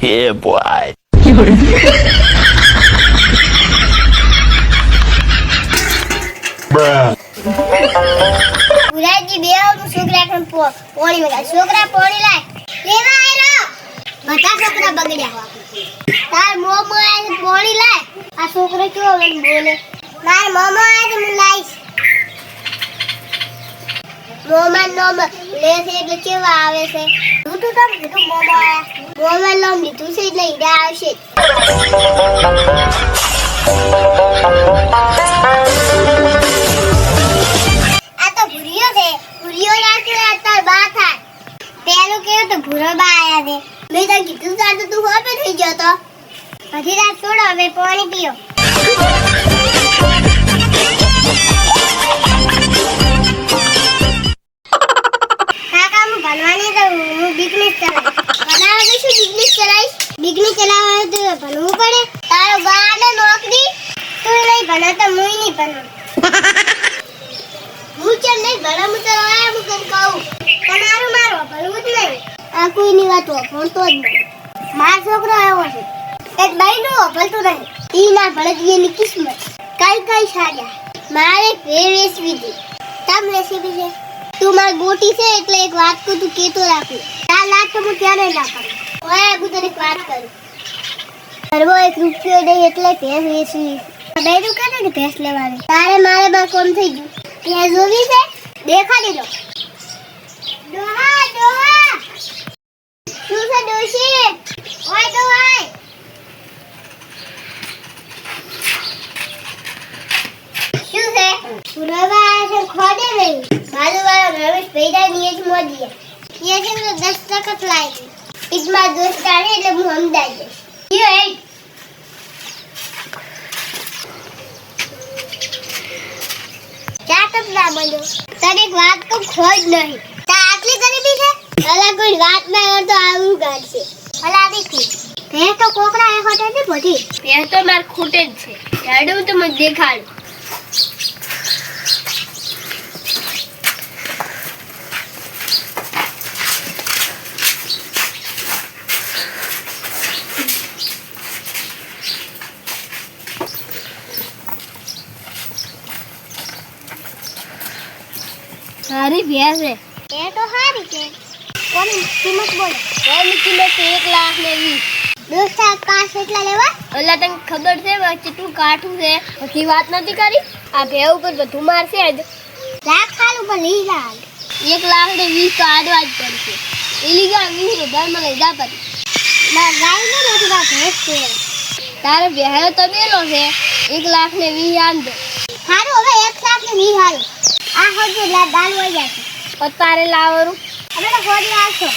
Yeah, boy. Bruh. ગુરાજી બે છોકરા પણ પોણી મગા છોકરા પોણી લાય લેવા આયરો બધા છોકરા બગડ્યા તાર મોમો આય પોણી લાય આ છોકરો કેવો બોલે માર મોમો આય તો હું લાઈશ મોમા નોમ લે છે એટલે કેવા આવે છે તું તો કીધું મોમો આયા મોમા નોમ લીધું છે એટલે ઈડા આવશે ભૂરિયો રાખી તાર બા થાય પેલો કેવો તો ભૂરો બા આયા છે મેં તો કીધું તાર તો તું હોપે થઈ ગયો તો પછી રાત છોડો હવે પાણી પીઓ કાકા હું ભણવાની તો હું બિઝનેસ ચલાવીશ ભણાવે તો શું બિઝનેસ ચલાવીશ બિઝનેસ ચલાવવા તો ભણવું પડે તારો બા ને નોકરી તું નહીં ભણે તો હું નહીં ભણું હું ચલ નહીં ભણવું તો આયા હું કઈ કહું તમારું મારો ભણવું જ નહીં આ કોઈની વાત ભણતો જ નહીં મારો છોકરો આવ્યો છે એક બહેનું ભણતું નહીં ઈ ના ભણે એની કિસ્મત કઈ કઈ સાજા મારે ફેર વેચવી હતી તમ રેસીપી છે તું મારી ગોટી છે એટલે એક વાત કહું તું કેતો રાખું તાર લાગ તો હું ક્યારે ના કરું ઓય હું તને એક વાત કરું કરવો 1 રૂપિયો દે એટલે ભેંસ વેચવી બહેનું કહે ને ભેંસ લેવાની તારે મારે બા કોમ થઈ ગયું ये जोवी से देखा दे लो दोहा दोहा શું છે દોશી ઓય દોહાય શું છે પુરાવા છે ખોડે નહીં બાજુવાળા રમેશ ભૈયા ની જ મોદી ये છે તો 10% લાવી ઇજમા દોસ્ત આને એટલે હું સમજાઈ દઈશ યો એ ના બોલો તને એક વાત તો ખોજ નહીં તા આટલી ગરીબી છે અલા કોઈ વાત માં તો આવું ગાડશે અલા દેખી ભેંસ તો કોકરા એ હોટે ને બધી ભેંસ તો માર ખૂટે જ છે યાડું તો મને દેખાડ સારી ભેંસ છે એ તો સારી છે કોની કિંમત બોલ એની કિંમત 1,20,000 દોસ્તા કાશ એટલા લેવા અલ્લા તને ખબર છે વચ્ચે તું કાઠું છે પછી વાત નથી કરી આ ભે ઉપર બધું મારશે જ રાખ ખાલ ઉપર લઈ જા 1,20,000 તો આડવા જ પડશે ઇલીગલ 20,000 માં લઈ જા પડી ના ગાય ને નથી વાત ભેંસ છે તારે ભેહો તો બેલો છે 1,20,000 આમ દે સારું હવે 1,20,000 હાલ આ હોજો લા દાલ વઈ જશે તારે લાવરું હવે તો હોડી આવશો